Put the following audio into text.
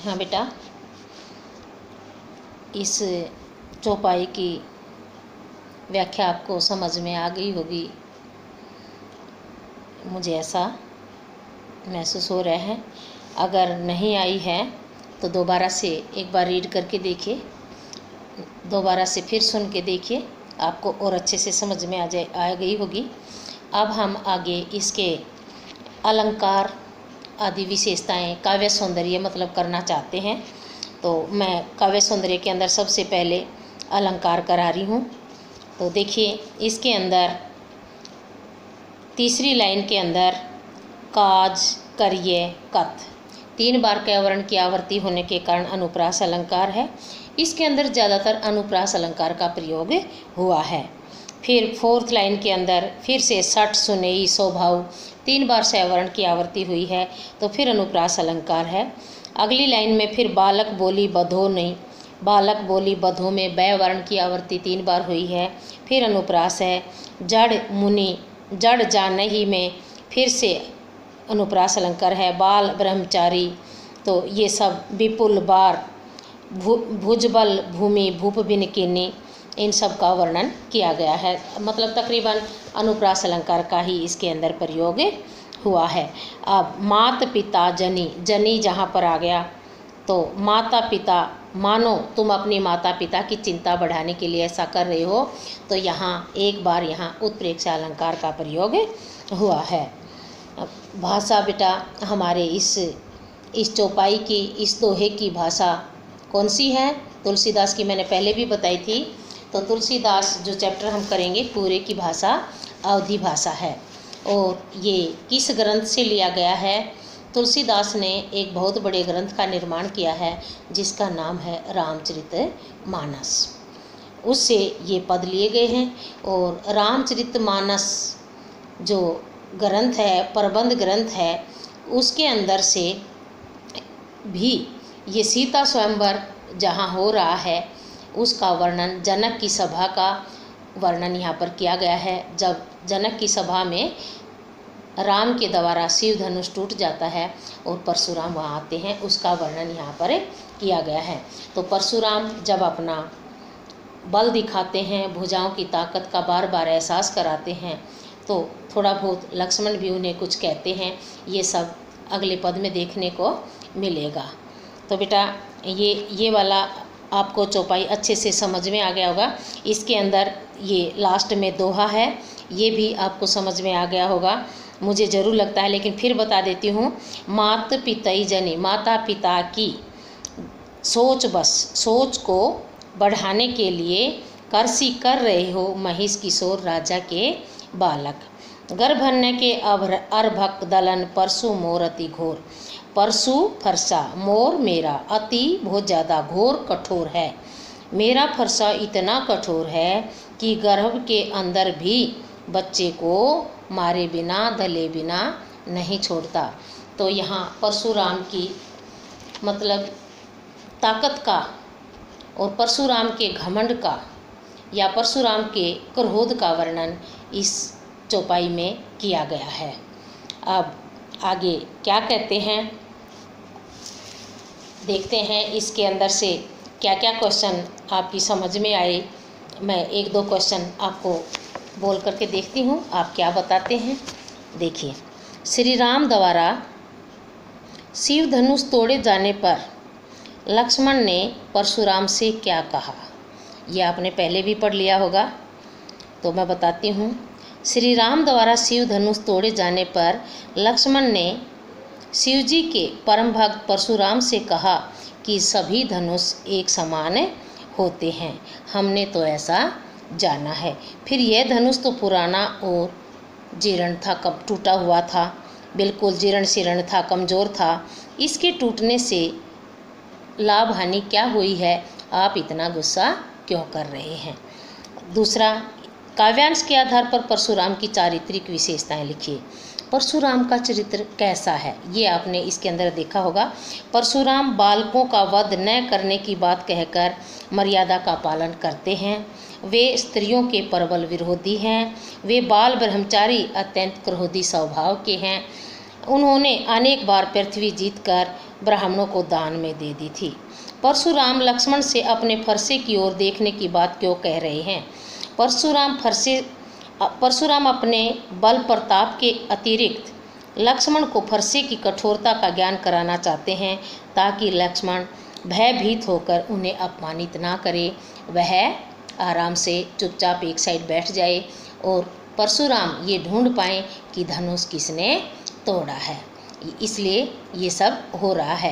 हाँ बेटा, इस चौपाई की व्याख्या आपको समझ में आ गई होगी, मुझे ऐसा महसूस हो रहा है। अगर नहीं आई है तो दोबारा से एक बार रीड करके देखिए, दोबारा से फिर सुन के देखिए, आपको और अच्छे से समझ में आ गई होगी। अब हम आगे इसके अलंकार आदि विशेषताएं, काव्य सौंदर्य मतलब करना चाहते हैं। तो मैं काव्य सौंदर्य के अंदर सबसे पहले अलंकार करा रही हूँ। तो देखिए, इसके अंदर तीसरी लाइन के अंदर काज करिए कथ 3 बार कयावर्ण की आवृत्ति होने के कारण अनुप्रास अलंकार है। इसके अंदर ज़्यादातर अनुप्रास अलंकार का प्रयोग हुआ है। फिर 4th लाइन के अंदर फिर से सठ सुनेई स्वभाव 3 बार सवर्ण की आवृत्ति हुई है, तो फिर अनुप्रास अलंकार है। अगली लाइन में फिर बालक बोली बधो नहीं, बालक बोली बधो में बै वर्ण की आवृत्ति 3 बार हुई है, फिर अनुप्रास है। जड़ मुनि जड़ जानही में फिर से अनुप्रास अलंकार है। बाल ब्रह्मचारी, तो ये सब विपुल बार भुजबल भूमि भूप बिन किन्नी, इन सब का वर्णन किया गया है। मतलब तकरीबन अनुप्रास अलंकार का ही इसके अंदर प्रयोग हुआ है। अब मात पिता जनी, जनी जहाँ पर आ गया तो माता पिता, मानो तुम अपनी माता पिता की चिंता बढ़ाने के लिए ऐसा कर रहे हो, तो यहाँ एक बार यहाँ उत्प्रेक्ष अलंकार का प्रयोग हुआ है। भाषा बेटा हमारे इस चौपाई की, इस दोहे की भाषा कौन सी है? तुलसीदास की मैंने पहले भी बताई थी। तो तुलसीदास जो चैप्टर हम करेंगे पूरे की भाषा अवधी भाषा है। और ये किस ग्रंथ से लिया गया है? तुलसीदास ने एक बहुत बड़े ग्रंथ का निर्माण किया है जिसका नाम है रामचरितमानस। उससे ये पद लिए गए हैं। और रामचरितमानस जो ग्रंथ है, प्रबंध ग्रंथ है, उसके अंदर से भी ये सीता स्वयंवर जहाँ हो रहा है उसका वर्णन, जनक की सभा का वर्णन यहाँ पर किया गया है। जब जनक की सभा में राम के द्वारा शिव धनुष टूट जाता है और परशुराम वहाँ आते हैं, उसका वर्णन यहाँ पर किया गया है। तो परशुराम जब अपना बल दिखाते हैं, भुजाओं की ताकत का बार बार एहसास कराते हैं, तो थोड़ा बहुत लक्ष्मण भी उन्हें कुछ कहते हैं। ये सब अगले पद में देखने को मिलेगा। तो बेटा ये वाला आपको चौपाई अच्छे से समझ में आ गया होगा। इसके अंदर ये लास्ट में दोहा है, ये भी आपको समझ में आ गया होगा, मुझे ज़रूर लगता है, लेकिन फिर बता देती हूँ। मात पितई जनी, माता पिता की सोच, बस सोच को बढ़ाने के लिए करसी कर रहे हो महिष किशोर राजा के बालक। गर्भन्न के अर्भक दलन परसु मोर अति घोर, परसु फरसा मोर मेरा अति बहुत ज़्यादा घोर कठोर है। मेरा फरसा इतना कठोर है कि गर्भ के अंदर भी बच्चे को मारे बिना, दले बिना नहीं छोड़ता। तो यहाँ परशुराम की मतलब ताकत का और परशुराम के घमंड का या परशुराम के क्रोध का वर्णन इस चौपाई में किया गया है। अब आगे क्या कहते हैं देखते हैं, इसके अंदर से क्या क्या क्वेश्चन आपकी समझ में आए। मैं 1-2 क्वेश्चन आपको बोल करके देखती हूँ, आप क्या बताते हैं। देखिए, श्री राम द्वारा शिव धनुष तोड़े जाने पर लक्ष्मण ने परशुराम से क्या कहा? यह आपने पहले भी पढ़ लिया होगा, तो मैं बताती हूँ। श्री राम द्वारा शिव धनुष तोड़े जाने पर लक्ष्मण ने शिव जी के परम भक्त परशुराम से कहा कि सभी धनुष एक समान होते हैं, हमने तो ऐसा जाना है। फिर यह धनुष तो पुराना और जीर्ण था, कब टूटा हुआ था, बिल्कुल जीर्ण शीर्ण था, कमज़ोर था। इसके टूटने से लाभ हानि क्या हुई है? आप इतना गुस्सा क्यों कर रहे हैं? दूसरा, काव्यांश के आधार पर परशुराम की चारित्रिक विशेषताएं लिखिए। परशुराम का चरित्र कैसा है ये आपने इसके अंदर देखा होगा। परशुराम बालकों का वध न करने की बात कहकर मर्यादा का पालन करते हैं। वे स्त्रियों के प्रबल विरोधी हैं। वे बाल ब्रह्मचारी अत्यंत क्रोधी स्वभाव के हैं। उन्होंने अनेक बार पृथ्वी जीतकर ब्राह्मणों को दान में दे दी थी। परशुराम लक्ष्मण से अपने फरसे की ओर देखने की बात क्यों कह रहे हैं? परशुराम अपने बल प्रताप के अतिरिक्त लक्ष्मण को फरसे की कठोरता का ज्ञान कराना चाहते हैं, ताकि लक्ष्मण भयभीत होकर उन्हें अपमानित ना करे। वह आराम से चुपचाप एक साइड बैठ जाए और परशुराम ये ढूंढ पाएँ कि धनुष किसने तोड़ा है। इसलिए ये सब हो रहा है।